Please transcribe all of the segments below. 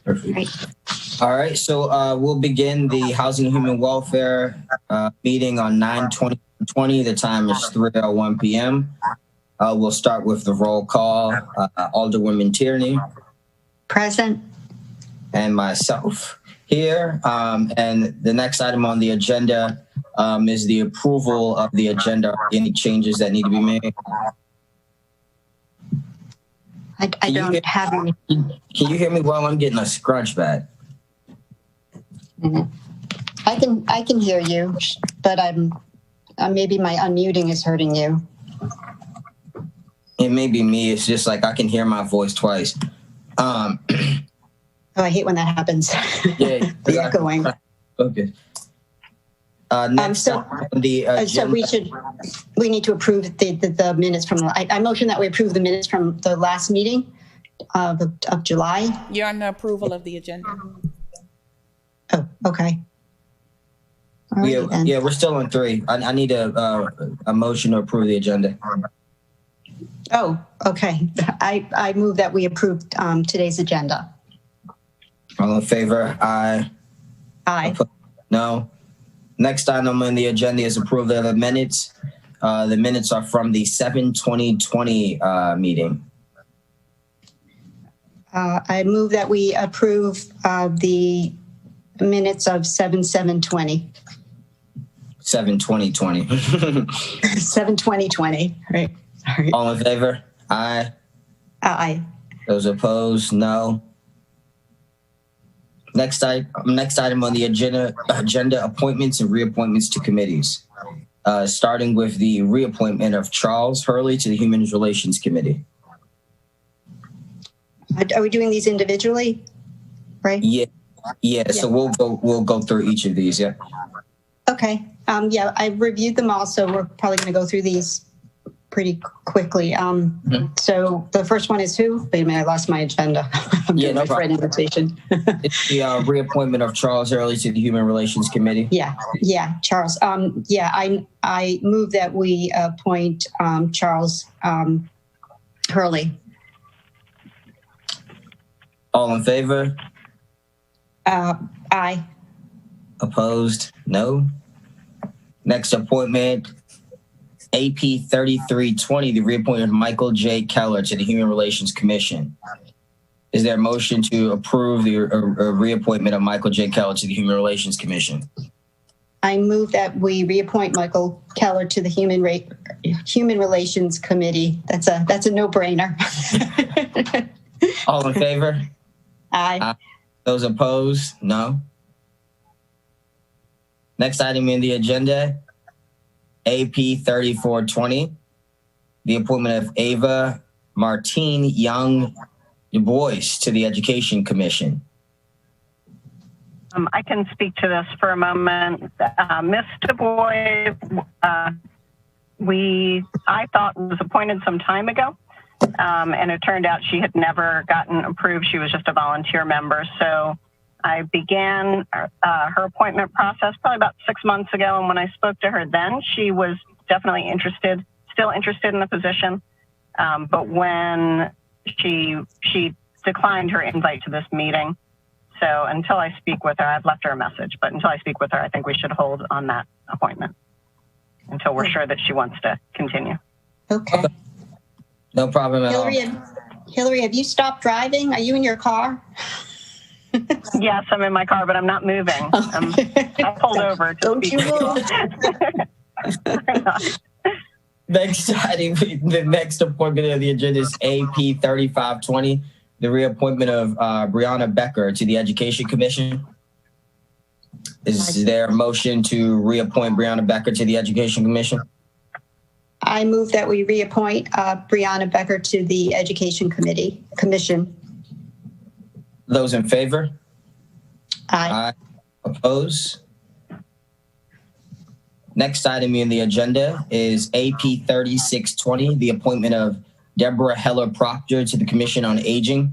Perfect. Right. All right, so we'll begin the Housing and Human Welfare meeting on 9/20/20. The time is 3:01 p.m. We'll start with the roll call. Alderwoman Tierney. Present. And myself here. And the next item on the agenda is the approval of the agenda. Any changes that need to be made? I don't have any. Can you hear me while I'm getting a scrunch back? I can hear you, but maybe my unmuting is hurting you. It may be me. It's just like I can hear my voice twice. Oh, I hate when that happens. Yeah, the echoing. Okay. Next so on the agenda. We need to approve the minutes from. I motion that we approve the minutes from the last meeting of July. You're on the approval of the agenda. Oh, okay. Yeah, we're still on 3. I need a motion to approve the agenda. Oh, okay. I move that we approve today's agenda. All in favor? Aye. Aye. No. Next item on the agenda is approval of the minutes. The minutes are from the 7/20/20 meeting. I move that we approve the minutes of 7/7/20. 7/20/20. 7/20/20. Right. Sorry. All in favor? Aye. Aye. Those opposed? No. Next item on the agenda, appointments and reappointments to committees. Starting with the reappointment of Charles Hurley to the Human Relations Committee. Are we doing these individually? Right? Yeah. So we'll go through each of these. Yeah. Okay. Yeah, I reviewed them all, so we're probably going to go through these pretty quickly. So the first one is who? Wait a minute, I lost my agenda. No problem. Invitation. It's the reappointment of Charles Hurley to the Human Relations Committee. Yeah, Charles. I move that we appoint Charles Hurley. All in favor? Aye. Opposed? No. Next appointment, AP 3320, the reappointment of Michael J. Keller to the Human Relations Commission. Is there a motion to approve the reappointment of Michael J. Keller to the Human Relations Commission? I move that we reappoint Michael Keller to the Human Relations Committee. That's a no-brainer. All in favor? Aye. Those opposed? No. Next item in the agenda, AP 3420, the appointment of Ava Martine Young Du Bois to the Education Commission. I can speak to this for a moment. Ms. Du Bois, I thought was appointed some time ago, and it turned out she had never gotten approved. She was just a volunteer member. So I began her appointment process probably about 6 months ago. And when I spoke to her then, she was definitely still interested in the position. But when she declined her invite to this meeting. So until I speak with her, I've left her a message, but until I speak with her, I think we should hold on that appointment until we're sure that she wants to continue. Okay. No problem at all. Hillary, have you stopped driving? Are you in your car? Yes, I'm in my car, but I'm not moving. I pulled over. Don't you move. Next item, the next appointment of the agenda is AP 3520, the reappointment of Brianna Becker to the Education Commission. Is there a motion to reappoint Brianna Becker to the Education Commission? I move that we reappoint Brianna Becker to the Education Commission. Those in favor? Aye. Oppose? Next item in the agenda is AP 3620, the appointment of Deborah Heller Proctor to the Commission on Aging.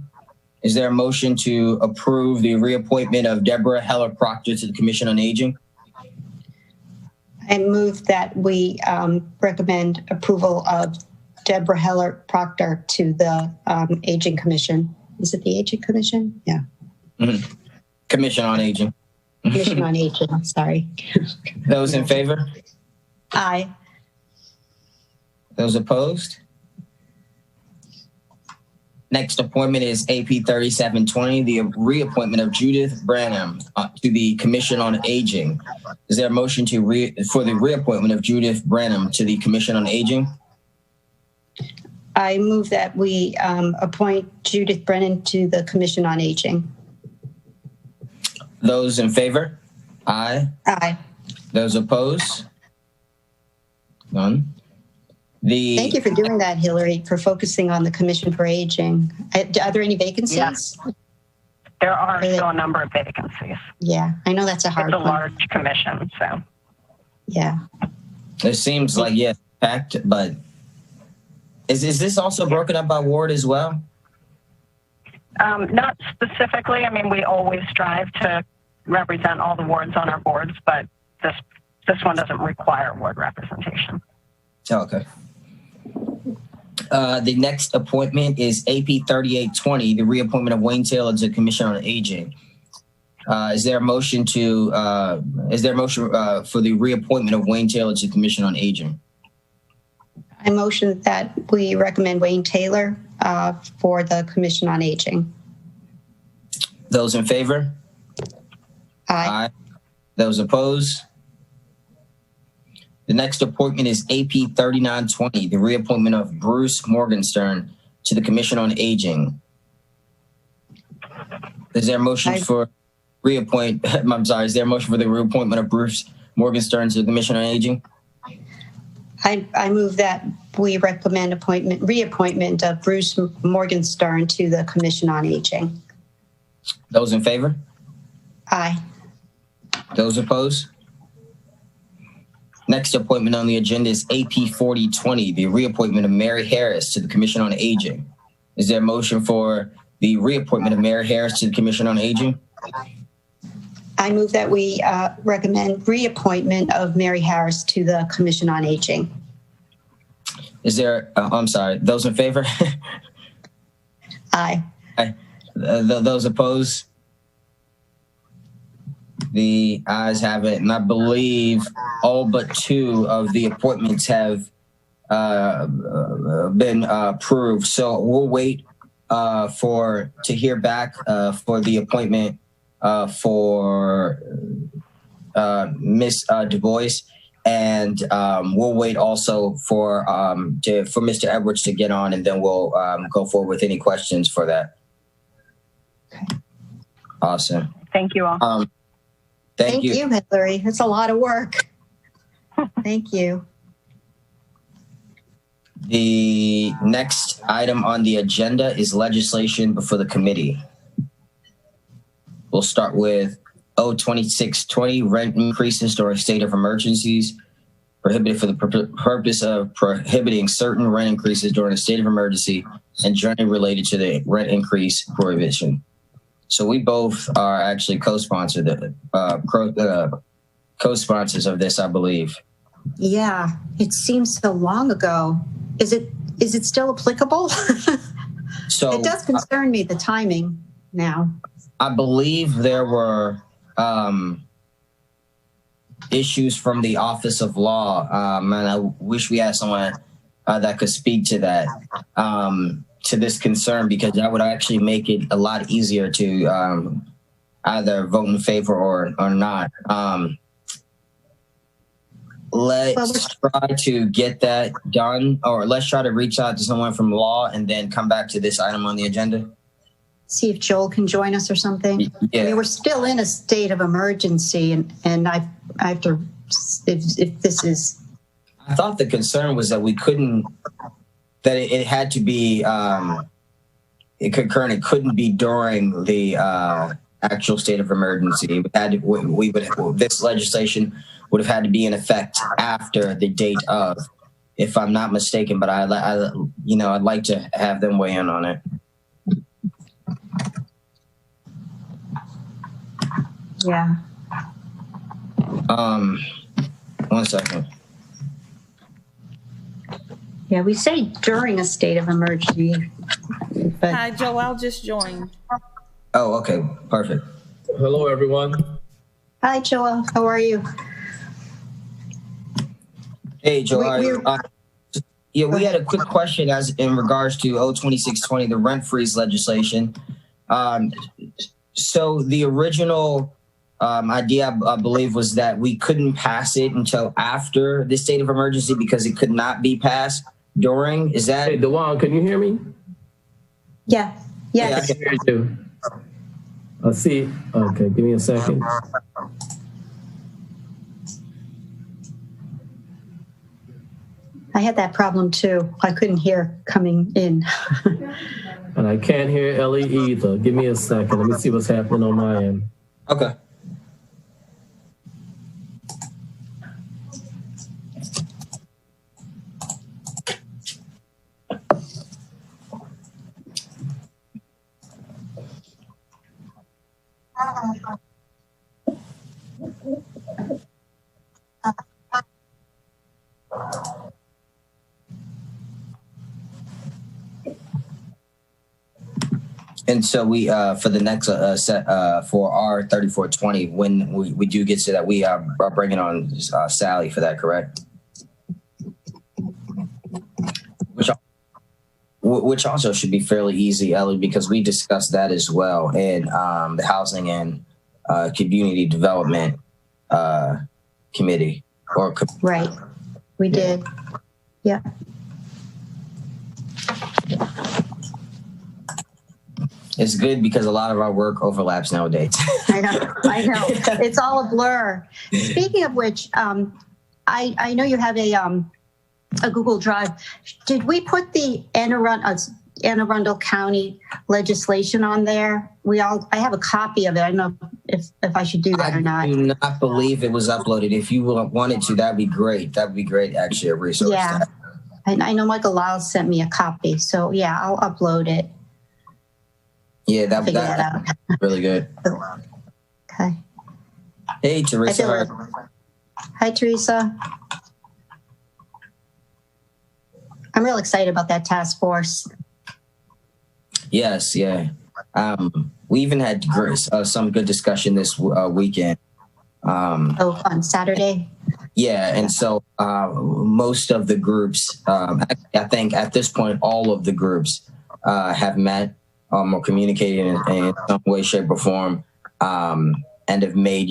Is there a motion to approve the reappointment of Deborah Heller Proctor to the Commission on Aging? I move that we recommend approval of Deborah Heller Proctor to the Aging Commission. Is it the Aging Commission? Yeah. Commission on Aging. Commission on Aging, sorry. Those in favor? Aye. Those opposed? Next appointment is AP 3720, the reappointment of Judith Branham to the Commission on Aging. Is there a motion for the reappointment of Judith Branham to the Commission on Aging? I move that we appoint Judith Brennan to the Commission on Aging. Those in favor? Aye. Aye. Those opposed? None. Thank you for doing that, Hillary, for focusing on the Commission for Aging. Are there any vacancies? Yes. There are still a number of vacancies. Yeah, I know that's a hard It's a one. large commission, so. Yeah. It seems like, yeah, packed, but is this also broken up by ward as well? Not specifically. I mean, we always strive to represent all the wards on our boards, but this one doesn't require ward representation. Oh, okay. The next appointment is AP 3820, the reappointment of Wayne Taylor to the Commission on Aging. Is there a motion for the reappointment of Wayne Taylor to the Commission on Aging? I motion that we recommend Wayne Taylor for the Commission on Aging. Those in favor? Aye. Those opposed? The next appointment is AP 3920, the reappointment of Bruce Morgenstern to the Commission on Aging. Is there a motion for is there a motion for the reappointment of Bruce Morgenstern to the Commission on Aging? I move that we recommend reappointment of Bruce Morgenstern to the Commission on Aging. Those in favor? Aye. Those opposed? Next appointment on the agenda is AP 4020, the reappointment of Mary Harris to the Commission on Aging. Is there a motion for the reappointment of Mary Harris to the Commission on Aging? I move that we recommend reappointment of Mary Harris to the Commission on Aging. Is there, I'm sorry, those in favor? Aye. Those opposed? The ayes have it, and I believe all but two of the appointments have been approved. So we'll wait to hear back for the appointment for Miss Du Bois, and we'll wait also for Mr. Edwards to get on, and then we'll go forward with any questions for that. Okay. Awesome. Thank you all. Thank you, Hillary. It's a lot of work. Thank you. The next item on the agenda is legislation before the committee. We'll start with O2620, rent increases during state of emergencies, prohibited for the purpose of prohibiting certain rent increases during a state of emergency and generally related to the rent increase prohibition. So we both are actually co-sponsors of this, I believe. Yeah, it seems so long ago. Is it still applicable? So it does concern me, the timing now. I believe there were issues from the Office of Law, and I wish we had someone that could speak to that. To this concern, because that would actually make it a lot easier to either vote in favor or not. Let's try to get that done, or let's try to reach out to someone from law and then come back to this item on the agenda. See if Joel can join us or something. Yeah. I mean, we're still in a state of emergency, and I have to, if this is. I thought the concern was that we couldn't, that it had to be concurrent. It couldn't be during the actual state of emergency. This legislation would have had to be in effect after the date of, if I'm not mistaken. But I'd like to have them weigh in on it. Yeah. 1 second. Yeah, we say during a state of emergency, but Hi, Joelle just joined. Oh, okay, perfect. Hello, everyone. Hi, Joel. How are you? Hey, Joe. We- Yeah, we had a quick question as in regards to O2620, the rent freeze legislation. So the original idea, I believe, was that we couldn't pass it until after the state of emergency because it could not be passed during. Is that? Hey, Dewan, can you hear me? Yeah. Yeah, Yes. I I hear you. Let's see. Okay, give me a second. I had that problem too. I couldn't hear coming in. And I can't hear Ellie either. Give me a second. Let me see what's happening on my end. Okay. And so we, for the next set, for our 3420, when we do get to that, we are bringing on Sally for that, correct? Which also should be fairly easy, Ellie, because we discussed that as well in the Housing and Community Development Committee. Right. We did. Yeah. It's good because a lot of our work overlaps nowadays. I know. It's all a blur. Speaking of which, I know you have a Google Drive. Did we put the Anne Arundel County legislation on there? I have a copy of it. I don't know if I should do that or not. I do not believe it was uploaded. If you wanted to, that'd be great. That'd be great, actually, a resource. Yeah. I know Michael Lyles sent me a copy. So yeah, I'll upload it. Yeah, Figure that out. really good. Okay. Hey, Teresa. Hi, Teresa. I'm real excited about that task force. Yes, yeah. We even had some good discussion this weekend. On Saturday? Yeah, and so most of the groups, I think at this point, all of the groups have met or communicated in some way, shape, or form, and have made,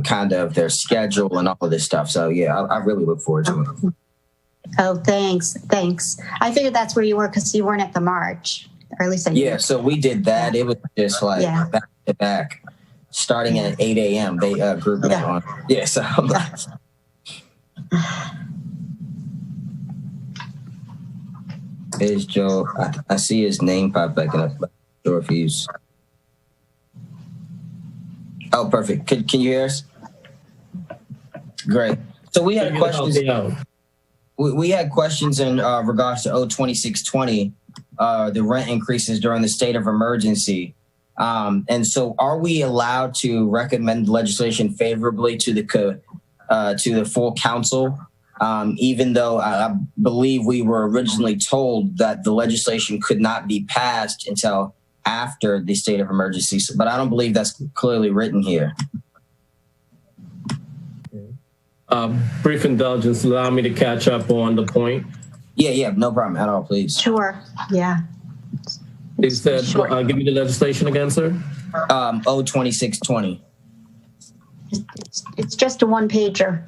kind of their schedule and all of this stuff. So, yeah, I really look forward to it. Oh, thanks. I figured that's where you were because you weren't at the march, or at least I knew. Yeah, so we did that. It was just like back to back, starting at 8 a.m. They group met on. Yeah, so. There's Joe. I see his name pop back up. I'm not sure if he's. Oh, perfect. Can you hear us? Great. So we had questions. We had questions in regards to O2620, the rent increases during the state of emergency. And so are we allowed to recommend legislation favorably to the full council? Even though I believe we were originally told that the legislation could not be passed until after the state of emergency, but I don't believe that's clearly written here. Brief indulgence, allow me to catch up on the point. Yeah, no problem at all, please. Sure, yeah. He said, give me the legislation again, sir. O2620. It's just a one pager.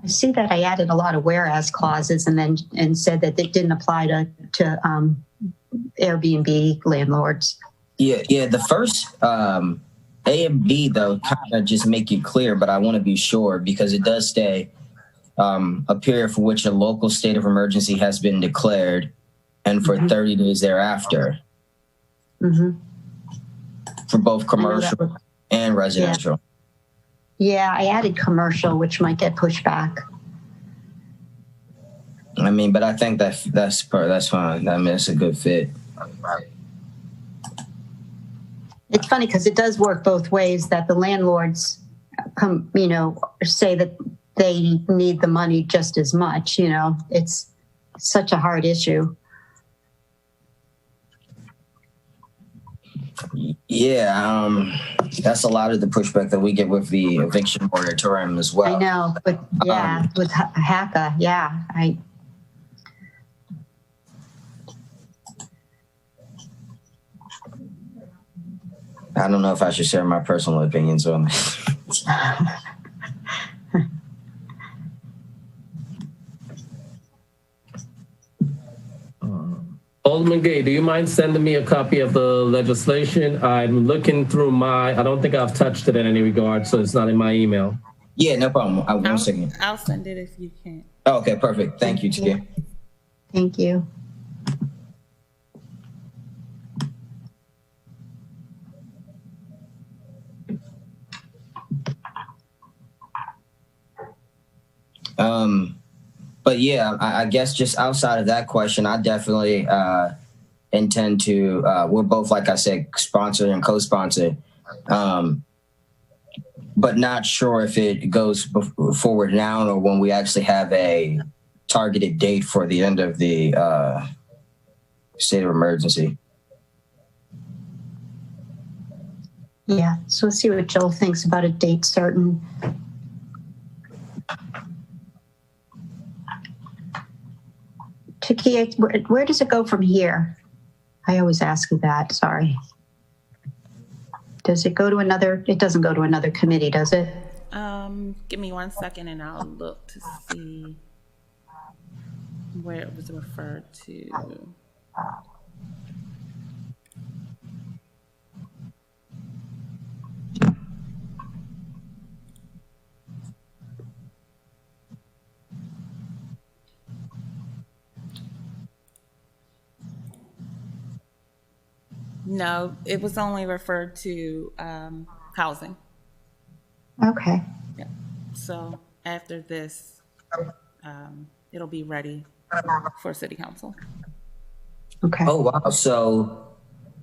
I see that I added a lot of whereas clauses and said that it didn't apply to Airbnb landlords. Yeah. The first A and B though kind of just make it clear, but I want to be sure because it does say a period for which a local state of emergency has been declared, and for 30 days thereafter, for both commercial and residential. Yeah, I added commercial, which might get pushed back. I mean, but I think that's fine. I mean, it's a good fit. It's funny because it does work both ways, that the landlords come, say that they need the money just as much, it's such a hard issue. Yeah, that's a lot of the pushback that we get with the eviction moratorium as well. I know, but yeah, with HACA, yeah, I don't know if I should share my personal opinions on this. Alderman Gay, do you mind sending me a copy of the legislation? I'm looking through I don't think I've touched it in any regard, so it's not in my email. Yeah, no problem. One second. I'll send it if you can't. Oh, okay, perfect. Thank you, Tia. thank you. But yeah, I guess just outside of that question, I definitely intend to. We're both, like I said, sponsored and co-sponsored, but not sure if it goes forward now or when we actually have a targeted date for the end of the state of emergency. Yeah, so let's see what Joel thinks about a date certain. Takia, where does it go from here? I always ask you that, sorry. Does it go to another, it doesn't go to another committee, does it? Give me 1 second and I'll look to see where it was referred to. No, it was only referred to housing. Okay. Yeah. So after this, it'll be ready for city council. Okay. Oh wow! So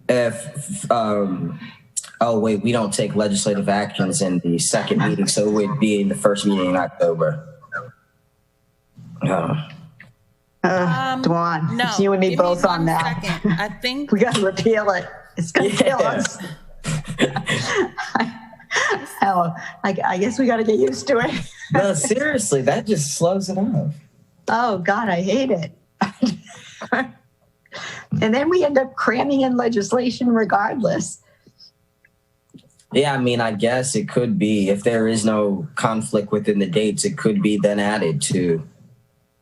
if oh wait, we don't take legislative actions in the second meeting, so it would be in the first meeting in October. Dwan, No, it's you and me give both on 1 that. second. I think We got to repeal it. It's going to kill us. Oh, I guess we got to get used to it. No, seriously, that just slows it up. Oh, God, I hate it. And then we end up cramming in legislation regardless. Yeah, I mean, I guess it could be, if there is no conflict within the dates, it could be then added to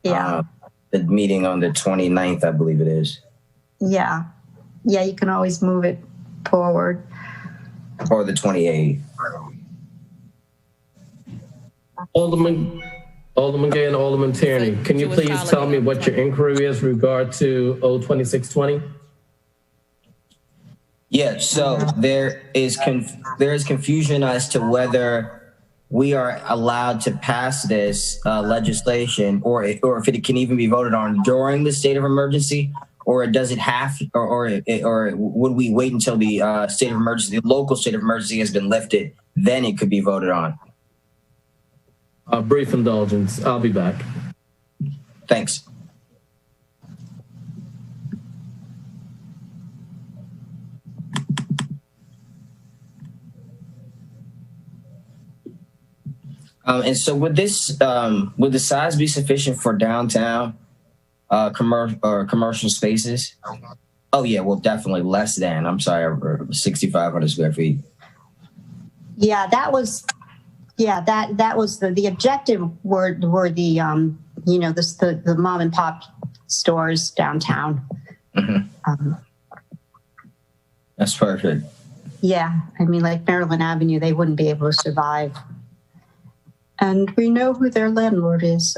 the meeting on the 29th, I believe it is. Yeah. Yeah, you can always move it forward. Or the 28th. Alderman Gay and Alderman Tierney, can you please tell me what your inquiry is regard to O2620? Yeah, so there is confusion as to whether we are allowed to pass this legislation, or if it can even be voted on during the state of emergency, or does it have, or would we wait until the state of emergency, the local state of emergency has been lifted, then it could be voted on? Brief indulgence. I'll be back. Thanks. And so would the size be sufficient for downtown commercial spaces? Oh yeah, well, definitely less than, 6,500 square feet. Yeah, that was the objective were the the mom and pop stores downtown. Mm-hmm. That's perfect. Yeah, I mean, like Maryland Avenue, they wouldn't be able to survive. And we know who their landlord is.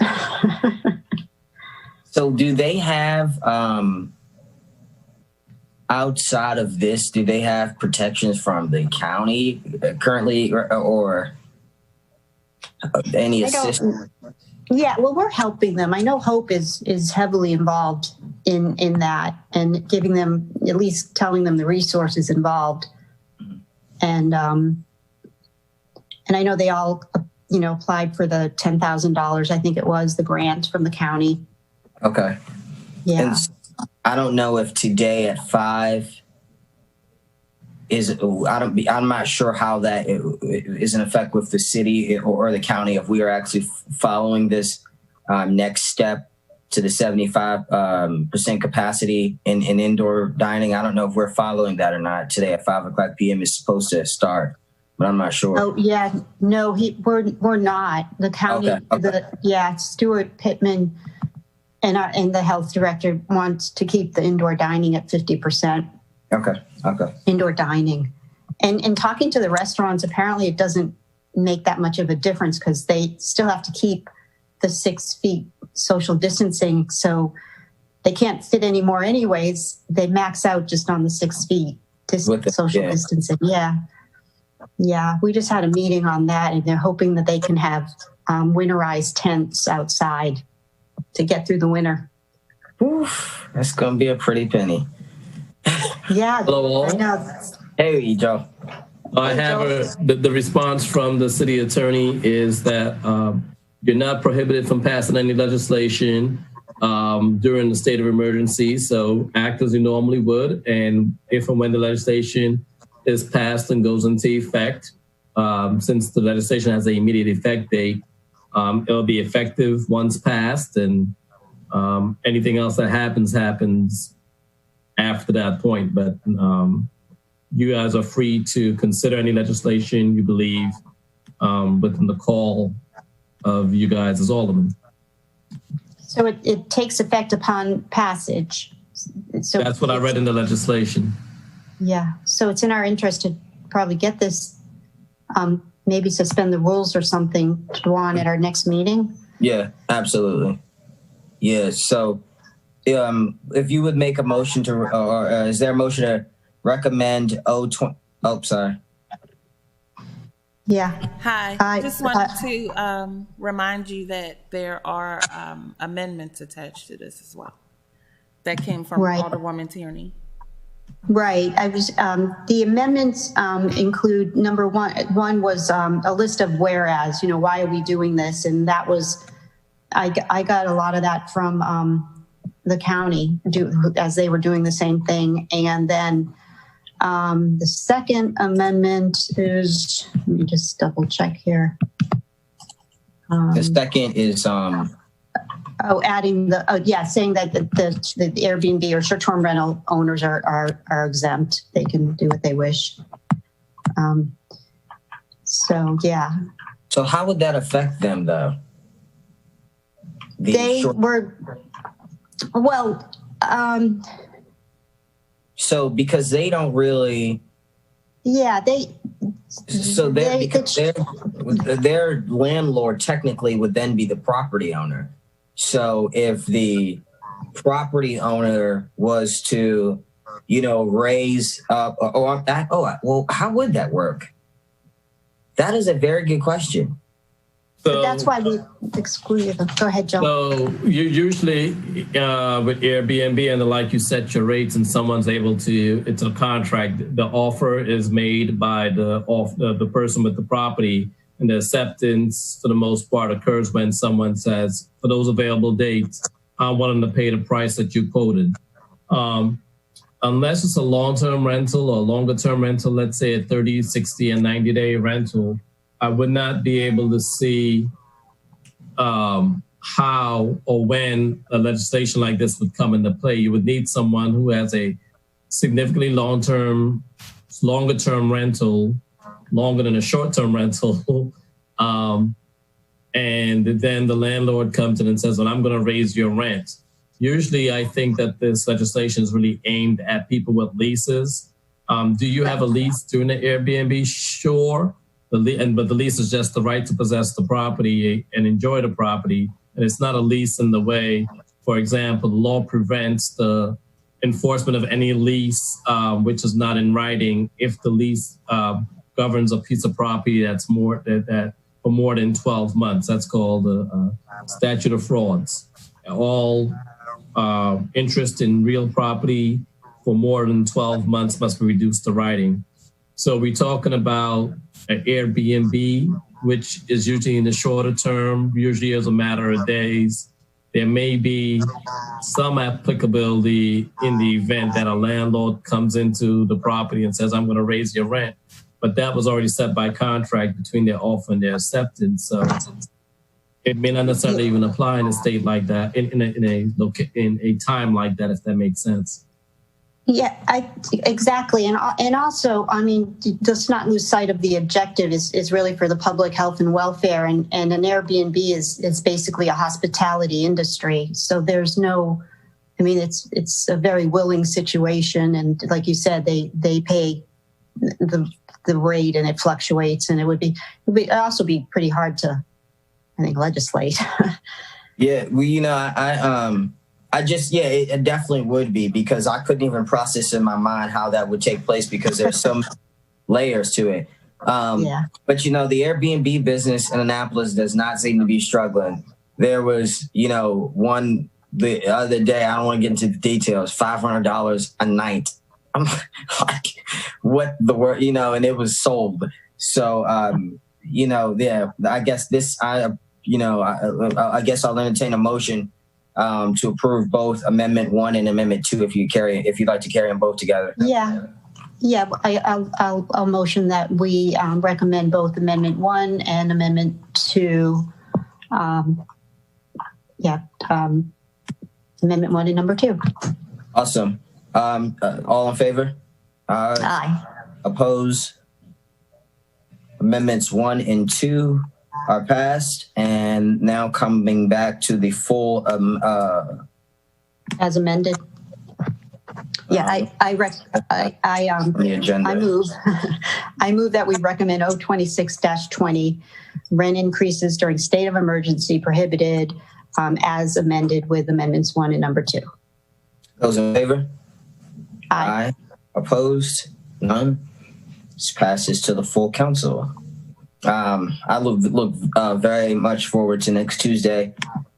So do they have, outside of this, do they have protections from the county currently, or Any I assistance? don't, yeah, well, we're helping them. I know Hope is heavily involved in that and giving them, at least telling them the resources involved. And I know they all, applied for the $10,000, I think it was, the grant from the county. Okay. Yeah. And I don't know if today at 5 I'm not sure how that is in effect with the city or the county, if we are actually following this next step to the 75% capacity in indoor dining. I don't know if we're following that or not. Today at 5:00 p.m. is supposed to start, but I'm not sure. Oh yeah, no, we're not. The county, Okay. Stuart Pittman and the health director wants to keep the indoor dining at 50%. Okay. Indoor dining. And talking to the restaurants, apparently it doesn't make that much of a difference because they still have to keep the 6 feet social distancing. So they can't fit anymore anyways. They max out just on the 6 feet social distancing. Yeah. Yeah. We just had a meeting on that and they're hoping that they can have winterized tents outside to get through the winter. Oof, that's going to be a pretty penny. Yeah. Hello. I know. Hey, Joe. I have the response from the city attorney is that you're not prohibited from passing any legislation during the state of emergency. So act as you normally would. And if and when the legislation is passed and goes into effect, since the legislation has an immediate effect date, it'll be effective once passed, and anything else that happens after that point. But you guys are free to consider any legislation you believe within the call of you guys as aldermen. So it takes effect upon passage. So that's what I read in the legislation. Yeah. So it's in our interest to probably get this, maybe suspend the rules or something to go on at our next meeting. Yeah, absolutely. Yeah. So if you would make a motion to, or is there a motion to recommend sorry. Yeah. Hi. I just wanted to remind you that there are amendments attached to this as well. That came from Alderwoman Tierney. Right. I was the amendments include number one was a list of whereas, why are we doing this? And that was I got a lot of that from the county as they were doing the same thing. And then the second amendment is, let me just double check here. The second is adding saying that the Airbnb or short-term rental owners are exempt. They can do what they wish. So how would that affect them though? So because they don't really. Yeah, their landlord technically would then be the property owner. So if the property owner was to, raise up, how would that work? That is a very good question. So that's why we excluded them. Go ahead, Joe. So you usually with Airbnb and the like, you set your rates and someone's able to, it's a contract. The offer is made by the person with the property, and the acceptance for the most part occurs when someone says, for those available dates, I want them to pay the price that you quoted. Unless it's a long-term rental or longer-term rental, let's say a 30, 60, and 90-day rental, I would not be able to see how or when a legislation like this would come into play. You would need someone who has a significantly longer-term rental, longer than a short-term rental, and then the landlord comes in and says, well, I'm going to raise your rent. Usually, I think that this legislation is really aimed at people with leases. Do you have a lease during the Airbnb? Sure. But the lease is just the right to possess the property and enjoy the property. And it's not a lease in the way, for example, the law prevents the enforcement of any lease which is not in writing if the lease governs a piece of property that's more that for more than 12 months. That's called the statute of frauds. All interest in real property for more than 12 months must be reduced to writing. So we're talking about an Airbnb, which is usually in the shorter term, usually as a matter of days. There may be some applicability in the event that a landlord comes into the property and says, I'm going to raise your rent. But that was already set by contract between their offer and their acceptance. So it may not necessarily even apply in a state like that, in a time like that, if that makes sense. Yeah, exactly. And also, I mean, just not lose sight of the objective is really for the public health and welfare. And an Airbnb is basically a hospitality industry. So there's no, I mean, it's a very willing situation. And like you said, they pay the rate and it fluctuates. And it would also be pretty hard to, I think, legislate. Yeah, well, you know, it definitely would be, because I couldn't even process in my mind how that would take place, because there's some layers to it. But, you know, the Airbnb business in Annapolis does not seem to be struggling. There was, you know, one the other day, I don't want to get into the details, $500 a night. I'm like, what the word, you know, and it was sold. So, you know, yeah, I guess I guess I'll entertain a motion to approve both Amendment 1 and Amendment 2 if you'd like to carry them both together. Yeah. I'll motion that we recommend both Amendment 1 and Amendment 2. Amendment 1 and number 2. Awesome. All in favor? Aye. Oppose? Amendments 1 and 2 are passed, and now coming back to the full as amended. Yeah, I move I move that we recommend 026-20 rent increases during state of emergency prohibited as amended with amendments 1 and number 2. Those in favor? Aye. Opposed? None. This passes to the full council. I look very much forward to next Tuesday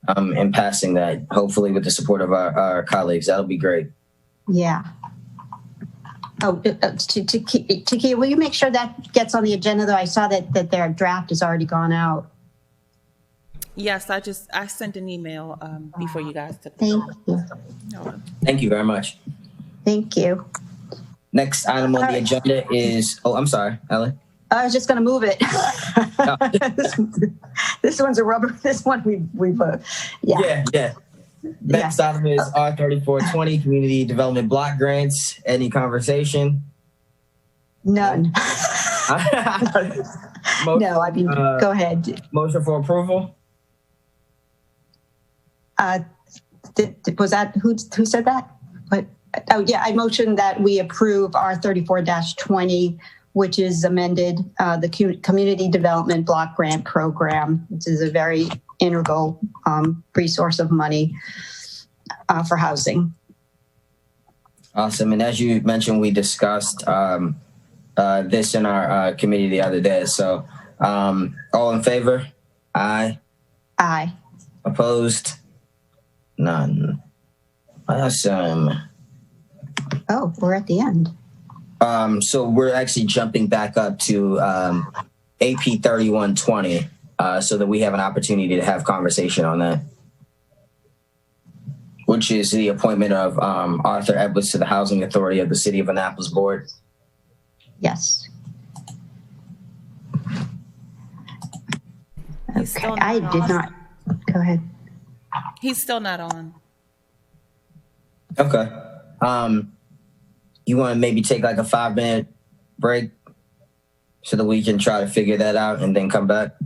and passing that, hopefully with the support of our colleagues. That'll be great. Yeah. Oh, Takia, will you make sure that gets on the agenda, though? I saw that their draft has already gone out. Yes, I sent an email before you guys took. Thank you. Thank you very much. Thank you. Next item on the agenda is, I'm sorry, Ellen. I was just going to move it. No. This one's a rubber. This one we've Yeah. Next item is R3420 Community Development Block Grants. Any conversation? None. Motion, No, I mean, go ahead. Motion for approval? Was that who said that? What? Oh yeah, I motion that we approve R34-20, which is amended the Community Development Block Grant Program, which is a very integral resource of money for housing. Awesome. And as you mentioned, we discussed this in our committee the other day. So all in favor? Aye. Aye. Opposed? None. Awesome. Oh, we're at the end. So we're actually jumping back up to AP 3120 so that we have an opportunity to have conversation on that, which is the appointment of Arthur Edwards to the Housing Authority of the City of Annapolis Board. Yes. He's Okay, still not I did on. not. Go ahead. He's still not on. Okay. You want to maybe take like a 5-minute break so that we can try to figure that out and then come back?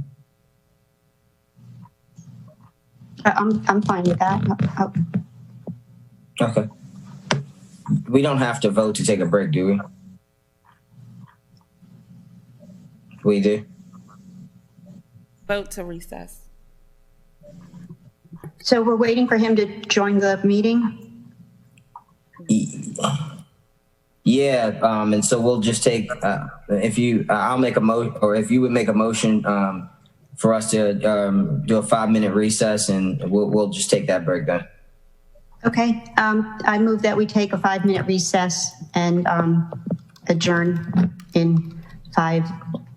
I'm fine with that. Okay. We don't have to vote to take a break, do we? We do. Vote to recess. So we're waiting for him to join the meeting? Yeah, and so we'll just take, I'll make a motion, or if you would make a motion for us to do a 5-minute recess, and we'll just take that break then. Okay, I move that we take a 5-minute recess and adjourn in 5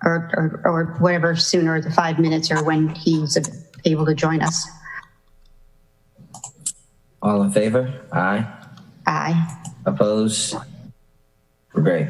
or whatever sooner, the 5 minutes or when he's able to join us. All in favor? Aye. Aye. Opposed? Great.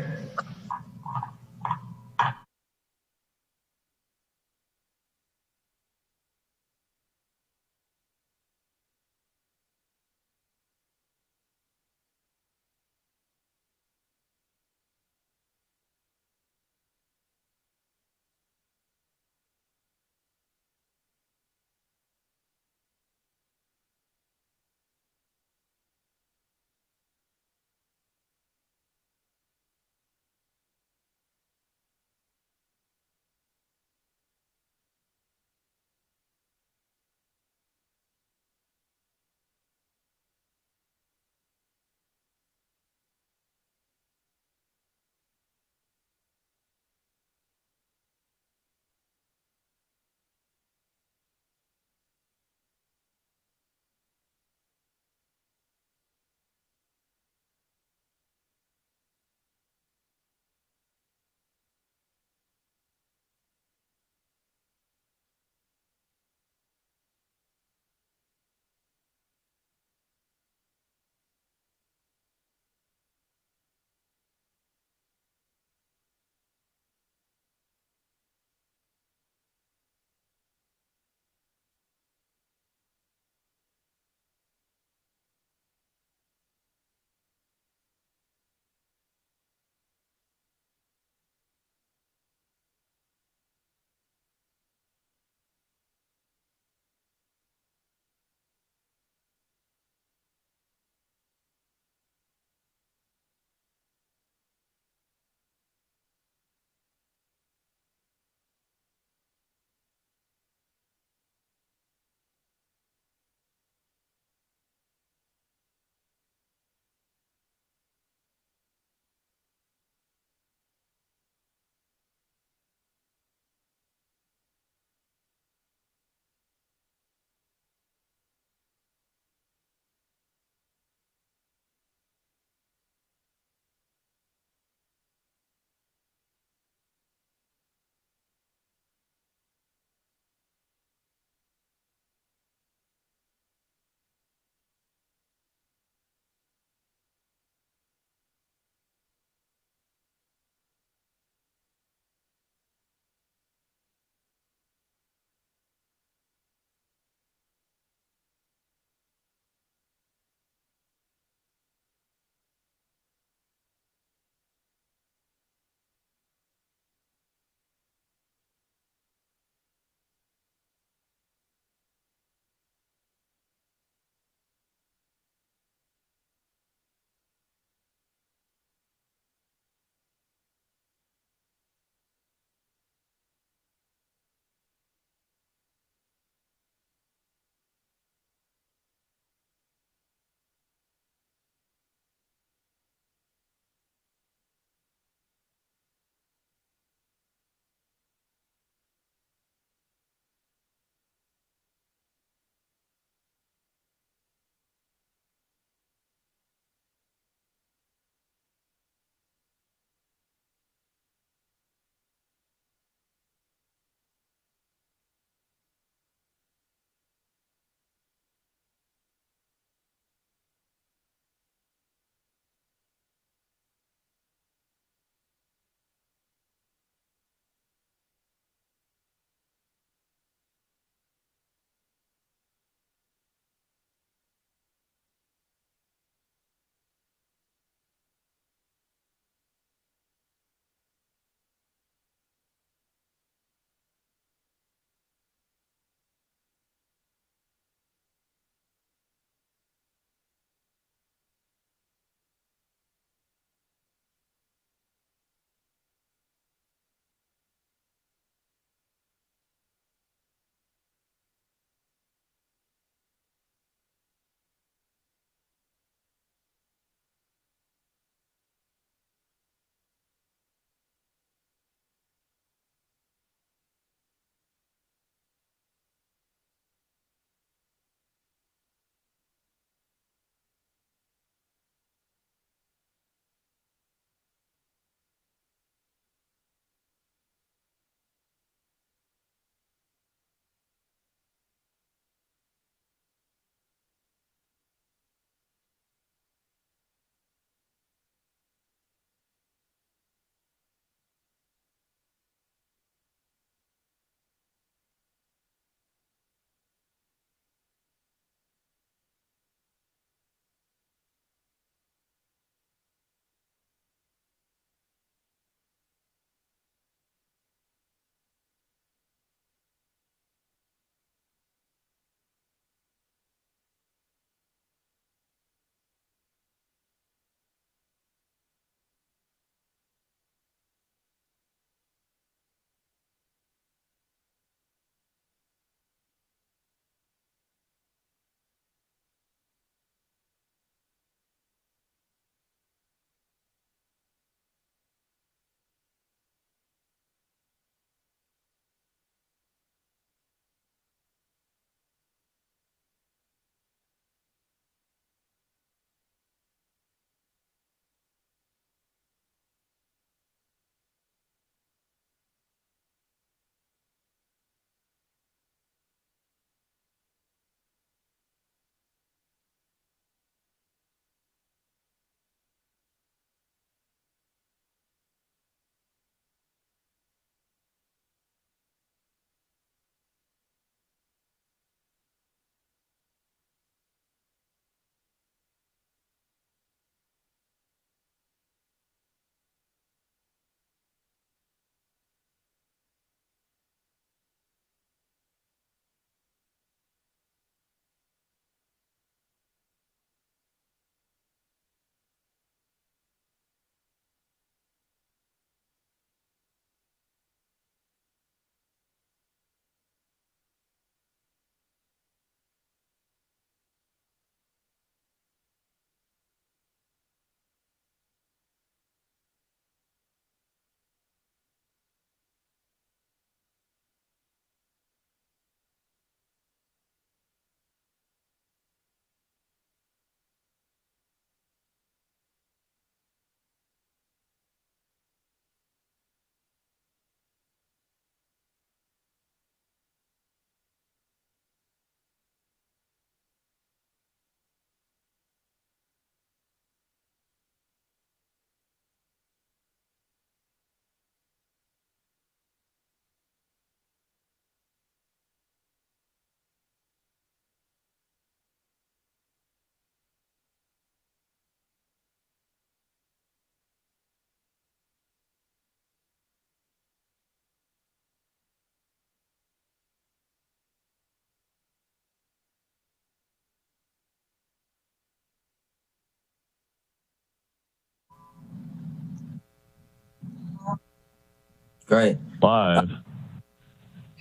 Great. Live.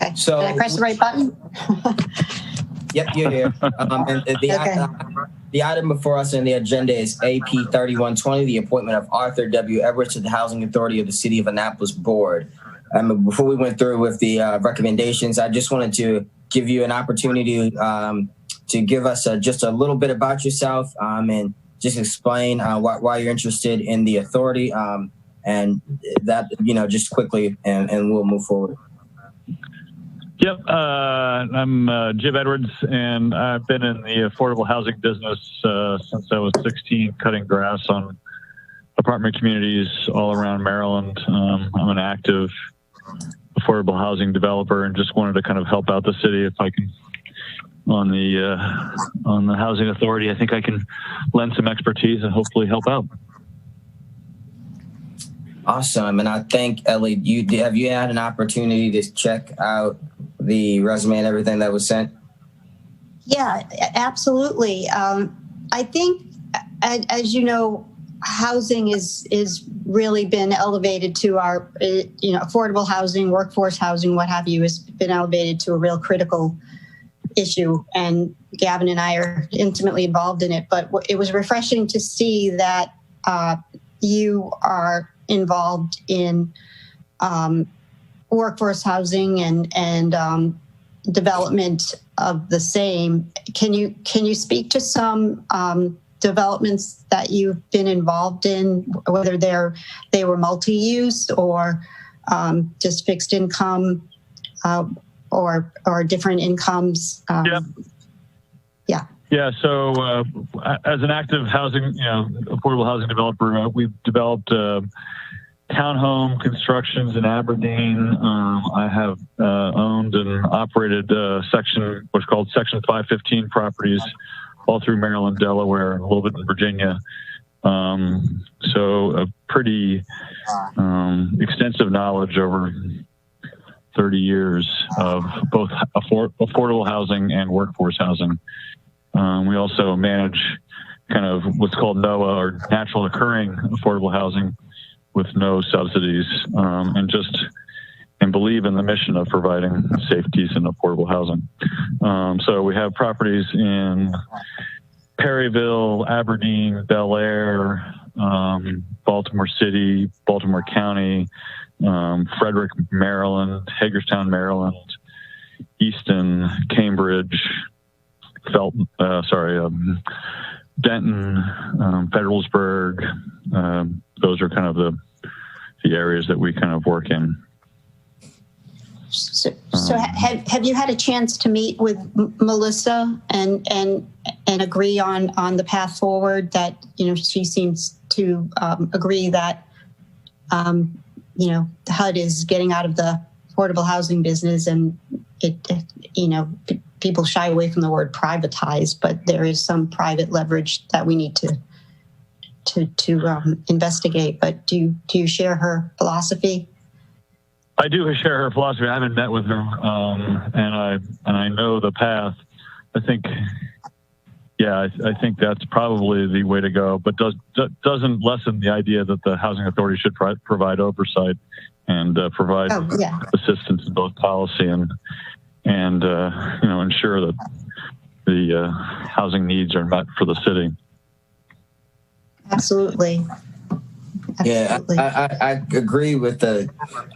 Okay. So- Did I press the right button? Yep, you're here. And the item before us on the agenda is AP 3120, the appointment of Arthur W. Edwards to the Housing Authority of the City of Annapolis Board. Before we went through with the recommendations, I just wanted to give you an opportunity to give us just a little bit about yourself and just explain why you're interested in the authority and that, just quickly, and we'll move forward. Yep, I'm Jim Edwards, and I've been in the affordable housing business since I was 16, cutting grass on apartment communities all around Maryland. I'm an active affordable housing developer, and just wanted to kind of help out the city if I can on the housing authority. I think I can lend some expertise and hopefully help out. Awesome, and I think Ellie, have you had an opportunity to check out the resume and everything that was sent? Yeah, absolutely. I think, as you know, housing is really been elevated to our, affordable housing, workforce housing, what have you, has been elevated to a real critical issue. And Gavin and I are intimately involved in it. But it was refreshing to see that you are involved in workforce housing and development of the same. Can you speak to some developments that you've been involved in, whether they were multi-use or just fixed income or different incomes? Yeah. So as an active housing, affordable housing developer, we've developed townhome constructions in Aberdeen. I have owned and operated what's called Section 515 properties all through Maryland, Delaware, and a little bit in Virginia. So a pretty extensive knowledge over 30 years of both affordable housing and workforce housing. We also manage kind of what's called NOAA, or natural occurring affordable housing, with no subsidies, and believe in the mission of providing safe, decent, affordable housing. So we have properties in Perryville, Aberdeen, Bel Air, Baltimore City, Baltimore County, Frederick, Maryland, Hagerstown, Maryland, Easton, Cambridge, Denton, Federalsburg. Those are kind of the areas that we kind of work in. So have you had a chance to meet with Melissa and agree on the path forward? That she seems to agree that the HUD is getting out of the affordable housing business, and people shy away from the word privatize, but there is some private leverage that we need to investigate. But do you share her philosophy? I do share her philosophy. I haven't met with her, and I know the path. I think that's probably the way to go, but doesn't lessen the idea that the housing authority should provide oversight and provide assistance in both policy and ensure that the housing needs are met for the city. Absolutely. Yeah, I agree with the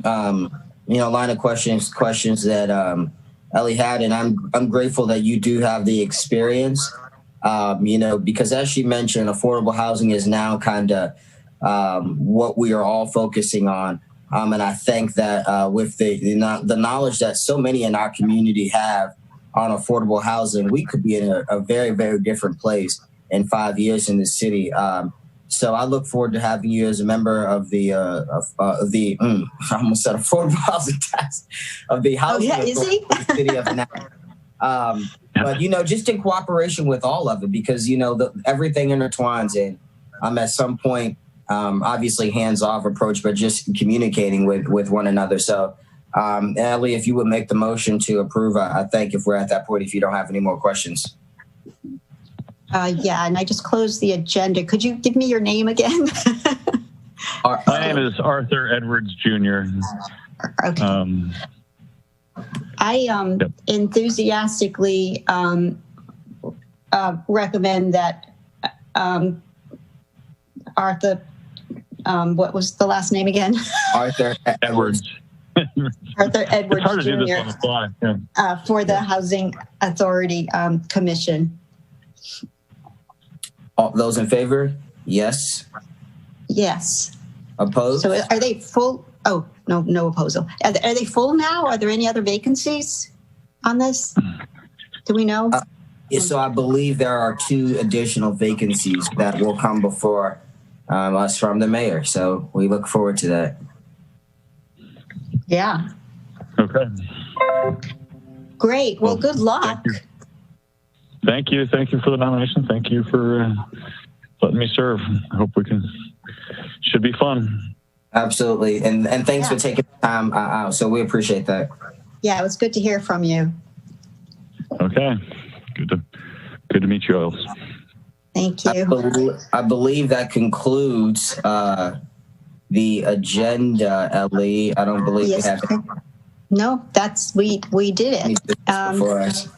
line of questions that Ellie had, and I'm grateful that you do have the experience. Because as she mentioned, affordable housing is now kind of what we are all focusing on. And I think that with the knowledge that so many in our community have on affordable housing, we could be in a very, very different place in 5 years in the city. So I look forward to having you as a member of the I almost said affordable housing task of the housing authority of the city of Annapolis. But just in cooperation with all of it, because everything intertwines, and at some point, obviously hands-off approach, but just communicating with one another. So, Ellie, if you would make the motion to approve, I think if we're at that point, if you don't have any more questions. And I just closed the agenda. Could you give me your name again? My name is Arthur Edwards Jr. Okay. I Yep. enthusiastically recommend that Arthur, what was the last name again? Arthur Edwards. Arthur It's Edwards hard to do this Jr. on the fly. Yeah. For the Housing Authority Commission. All those in favor? Yes. Yes. Opposed? So are they full? Oh, no opposal. Are they full now? Are there any other vacancies on this? Do we know? So I believe there are 2 additional vacancies that will come before us from the mayor. So we look forward to that. Yeah. Okay. Great. Well, good luck. Thank you. Thank you for the nomination. Thank you for letting me serve. I hope we can. Should be fun. Absolutely. And thanks for taking the time out. So we appreciate that. Yeah, it was good to hear from you. Okay. Good to meet you all. Thank you. I believe that concludes the agenda, Ellie. I don't believe Yes. we have No, we did any it. business before us.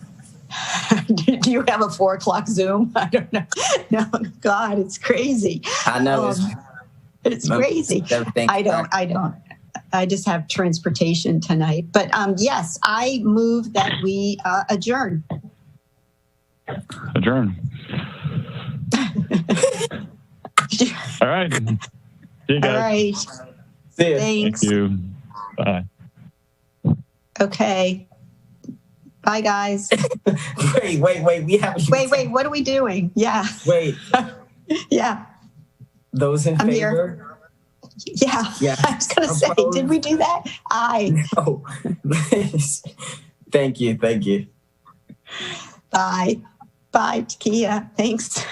Do you have a 4:00 Zoom? I don't know. No, God, it's crazy. I know It's crazy. everything. I don't. I just have transportation tonight. But yes, I move that we adjourn. Adjourn. All right. See you All guys. right. See ya. Thanks. Thank you. Bye. Okay. Bye, guys. Wait. We have. Wait. What are we doing? Yeah. Wait. Yeah. Those in I'm favor? here. Yeah. Yeah. I was going to say, Opposed? did we do that? Aye. No. Thank you. Bye. Bye, Takia. Thanks.